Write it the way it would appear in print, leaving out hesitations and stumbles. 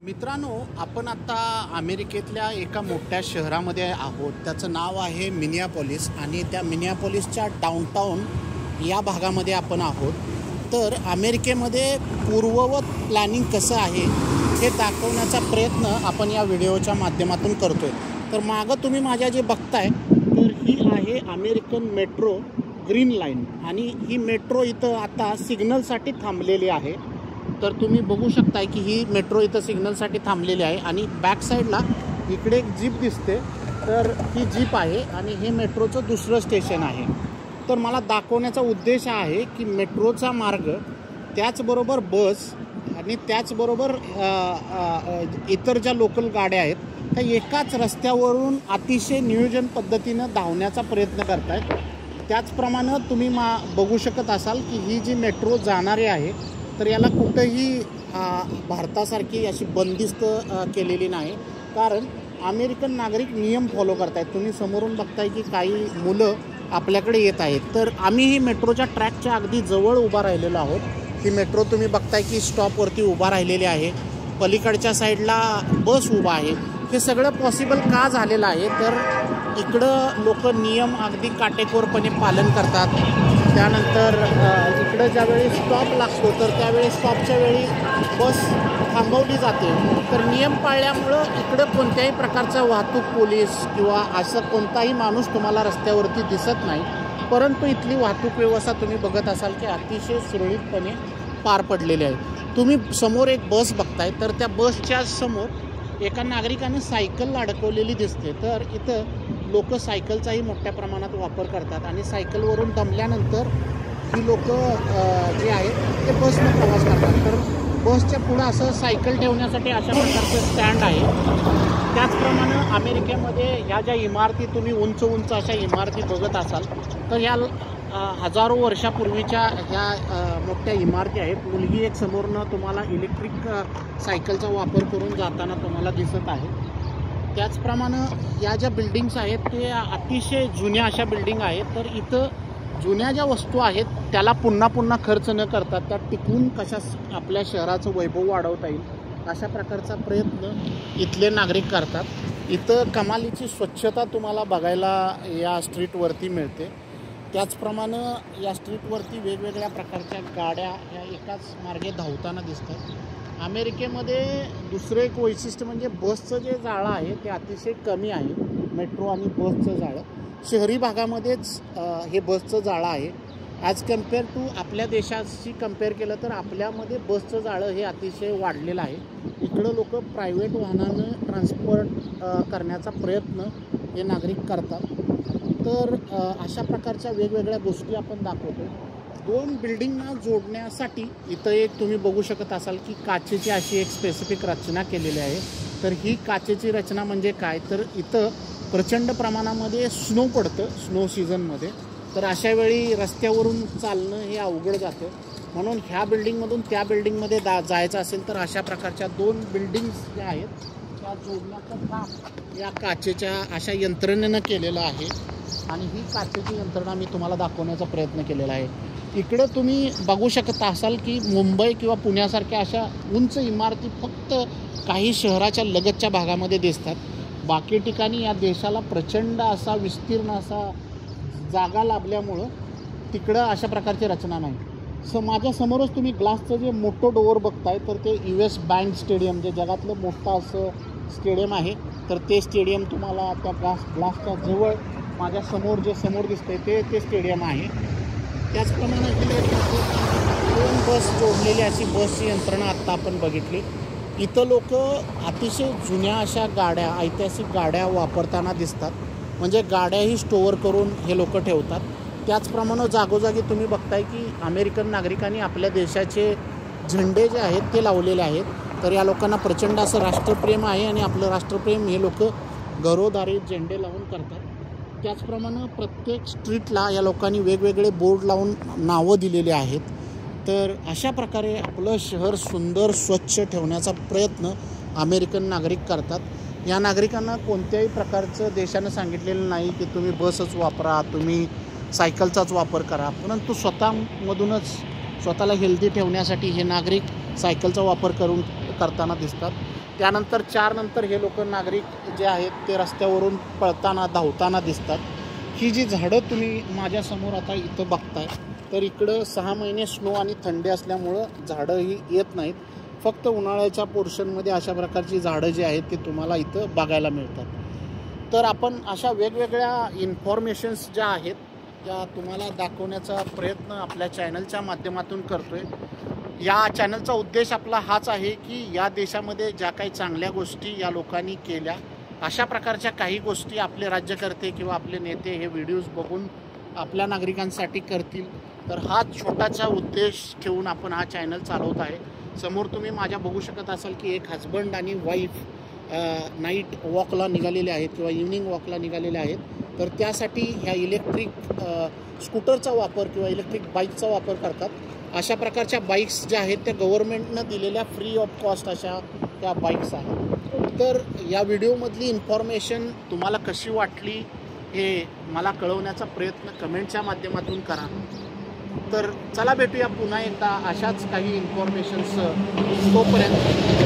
मित्रांनो, आपण आता अमेरिकेतल्या एका मोठ्या शहरामध्ये आहोत. त्याचं नाव आहे मिनियापोलिस आणि त्या मिनियापोलिसच्या डाऊनटाऊन या भागामध्ये आपण आहोत. तर अमेरिकेमध्ये पूर्ववत प्लॅनिंग कसं आहे हे दाखवण्याचा प्रयत्न आपण या व्हिडिओच्या माध्यमातून करतोय. तर मागं तुम्ही माझ्या जे बघताय तर ही आहे अमेरिकन मेट्रो ग्रीन लाईन आणि ही मेट्रो इथं आता सिग्नलसाठी थांबलेली आहे. तर तुम्ही बघू शकताय की ही मेट्रो इथं सिग्नलसाठी थांबलेली आहे आणि बॅक साईडला इकडे एक जीप दिसते. तर ही जीप आहे आणि हे मेट्रोचं दुसरं स्टेशन आहे. तर मला दाखवण्याचा उद्देश आहे की मेट्रोचा मार्ग, त्याचबरोबर बस आणि त्याचबरोबर इतर ज्या लोकल गाड्या आहेत त्या एकाच रस्त्यावरून अतिशय नियोजन पद्धतीनं धावण्याचा प्रयत्न करत आहेत. त्याचप्रमाणे तुम्ही बघू शकत असाल की ही जी मेट्रो जाणारी आहे तर याला कुठंही भारतासारखी अशी बंदिस्त केलेली नाही, कारण अमेरिकन नागरिक नियम फॉलो करत आहेत. तुम्ही समोरून बघताय की काही मुलं आपल्याकडे येत आहेत. तर आम्ही ही मेट्रोच्या ट्रॅकच्या अगदी जवळ उभा राहिलेलो आहोत. ही मेट्रो तुम्ही बघताय की स्टॉपवरती उभा राहिलेली आहे. पलीकडच्या साईडला बस उभा आहे. हे सगळं पॉसिबल का झालेलं आहे तर इकडं लोक नियम अगदी काटेकोरपणे पालन करतात. त्यानंतर इकडं ज्यावेळी स्टॉप लागतो तर त्यावेळी स्टॉपच्या वेळी बस थांबवली जाते. तर नियम पाळल्यामुळं इकडं कोणत्याही प्रकारचा वाहतूक पोलीस किंवा असं कोणताही माणूस तुम्हाला रस्त्यावरती दिसत नाही. परंतु इथली वाहतूक व्यवस्था तुम्ही बघत असाल की अतिशय सुरळीतपणे पार पडलेली आहे. तुम्ही समोर एक बस बघताय तर त्या बसच्या समोर एका नागरिकानं सायकल अडकवलेली दिसते. तर इथं लोक सायकलचाही मोठ्या प्रमाणात वापर करतात आणि सायकलवरून दमल्यानंतर ही लोक जे आहेत ते बसनं प्रवास करतात. तर बसच्या पुढं असं सायकल ठेवण्यासाठी अशा प्रकारचं स्टँड आहे. त्याचप्रमाणे अमेरिकेमध्ये ह्या ज्या इमारती तुम्ही उंच उंच अशा इमारती बघत असाल तर ह्या हजारो वर्षापूर्वीच्या ह्या मोठ्या इमारती आहेत. मुलगी एक समोरनं तुम्हाला इलेक्ट्रिक सायकलचा वापर करून जाताना तुम्हाला दिसत आहे. त्याचप्रमाणे या ज्या बिल्डिंग्स आहेत ते अतिशय जुन्या अशा बिल्डिंग आहेत. तर इथं जुन्या ज्या वस्तू आहेत त्याला पुन्हा पुन्हा खर्च न करता त्या टिकवून कशा आपल्या शहराचं वैभव वाढवता येईल अशा प्रकारचा प्रयत्न इथले नागरिक करतात. इथं कमालीची स्वच्छता तुम्हाला बघायला या स्ट्रीटवरती मिळते. त्याचप्रमाणे या स्ट्रीटवरती वेगवेगळ्या प्रकारच्या गाड्या या एकाच मार्गे धावताना दिसतात. अमेरिकेमध्ये दुसरं एक वैशिष्ट्य म्हणजे बसचं जे जाळं आहे ते अतिशय कमी आहे. मेट्रो आणि बसचं जाळं शहरी भागामध्येच हे बसचं जाळं आहे. ॲज कम्पेअर टू आपल्या देशाशी कम्पेअर केलं तर आपल्यामध्ये बसचं जाळं हे अतिशय वाढलेलं आहे. इकडं लोक प्रायव्हेट वाहनानं ट्रान्सपोर्ट करण्याचा प्रयत्न हे नागरिक करतात. तर अशा प्रकारच्या वेगवेगळ्या गोष्टी आपण दाखवतो. दोन बिल्डिंगना जोडण्यासाठी इथं एक तुम्ही बघू शकत असाल की काचेची अशी एक स्पेसिफिक रचना केलेली आहे. तर ही काचेची रचना म्हणजे काय तर इथं प्रचंड प्रमाणामध्ये स्नो पडतं स्नो सीझनमध्ये. तर अशा वेळी रस्त्यावरून चालणं हे अवघड जातं. म्हणून ह्या बिल्डिंगमधून त्या बिल्डिंगमध्ये जायचं असेल तर अशा प्रकारच्या दोन बिल्डिंग्स ज्या आहेत त्या जोडण्याचं काम या काचेच्या अशा यंत्रणेनं केलेलं आहे. आणि ही काचेची यंत्रणा मी तुम्हाला दाखवण्याचा प्रयत्न केलेला आहे. इकडं तुम्ही बघू शकत असाल की मुंबई किंवा पुण्यासारख्या अशा उंच इमारती फक्त काही शहराच्या लगतच्या भागामध्ये दिसतात. बाकी ठिकाणी या देशाला प्रचंड असा विस्तीर्ण असा जागा लाभल्यामुळं तिकडं अशा प्रकारची रचना नाही. माझ्या समोरच तुम्ही ग्लासचं जे मोठं डोअर बघताय तर ते US बँक स्टेडियम जे जगातलं मोठं असं स्टेडियम आहे. तर ते स्टेडियम तुम्हाला त्या ग्लासच्या जवळ माझ्या समोर जे समोर दिसतंय ते स्टेडियम आहे. त्याचप्रमाणे दोन बस जोडलेली अशी बसची यंत्रणा आत्ता आपण बघितली. इथं लोक अतिशय जुन्या अशा गाड्या ऐतिहासिक गाड्या वापरताना दिसतात. म्हणजे गाड्याही स्टोअर करून हे लोक ठेवतात. त्याचप्रमाणे जागोजागी तुम्ही बघताय की अमेरिकन नागरिकांनी आपल्या देशाचे झेंडे जे आहेत ते लावलेले आहेत. तर या लोकांना प्रचंड असं राष्ट्रप्रेम आहे आणि आपलं राष्ट्रप्रेम हे लोक घरोदारी झेंडे लावून करतात. त्याचप्रमाणे प्रत्येक स्ट्रीटला या लोकांनी वेगवेगळे बोर्ड लावून नावं दिलेली आहेत. तर अशा प्रकारे आपलं शहर सुंदर स्वच्छ ठेवण्याचा प्रयत्न अमेरिकन नागरिक करतात. या नागरिकांना कोणत्याही प्रकारचं देशानं सांगितलेलं नाही की तुम्ही बसच वापरा, तुम्ही सायकलचाच वापर करा. परंतु स्वतःमधूनच स्वतःला हेल्दी ठेवण्यासाठी हे नागरिक सायकलचा वापर करताना दिसतात. त्यानंतर 4 नंतर हे लोक नागरिक जे आहेत ते रस्त्यावरून पळताना धावताना दिसतात. ही जी झाडं तुम्ही माझ्यासमोर आता इथं बघताय, तर इकडं 6 महिने स्नो आणि थंडी असल्यामुळं झाडं ही येत नाहीत. फक्त उन्हाळ्याच्या पोर्शनमध्ये अशा प्रकारची झाडं जी आहेत ते तुम्हाला इथं बघायला मिळतात. तर आपण अशा वेगवेगळ्या इन्फॉर्मेशन्स ज्या आहेत त्या तुम्हाला दाखवण्याचा प्रयत्न आपल्या चॅनलच्या माध्यमातून करतोय. या चॅनलचा उद्देश आपला हाच आहे की या देशामध्ये ज्या काही चांगल्या गोष्टी या लोकांनी केल्या, अशा प्रकारच्या काही गोष्टी आपले राज्यकर्ते किंवा आपले नेते हे व्हिडिओज बघून आपल्या नागरिकांसाठी करतील. तर हा छोटासा उद्देश ठेवून आपण हा चॅनल चालवत आहे. समोर तुम्ही माझ्या बघू शकत असाल की एक हजबंड आणि वाईफ नाईट वॉकला निघालेले आहेत किंवा इव्हनिंग वॉकला निघालेले आहेत. तर त्यासाठी ह्या इलेक्ट्रिक स्कूटरचा वापर किंवा इलेक्ट्रिक बाईकचा वापर करतात. अशा प्रकारच्या बाईक्स ज्या आहेत त्या गव्हर्नमेंटनं दिलेल्या फ्री ऑफ कॉस्ट अशा त्या बाईक्स आहेत. तर या व्हिडिओमधली इन्फॉर्मेशन तुम्हाला कशी वाटली हे मला कळवण्याचा प्रयत्न कमेंटच्या माध्यमातून करा. तर चला भेटूया पुन्हा एकदा अशाच काही इन्फॉर्मेशन्स. तोपर्यंत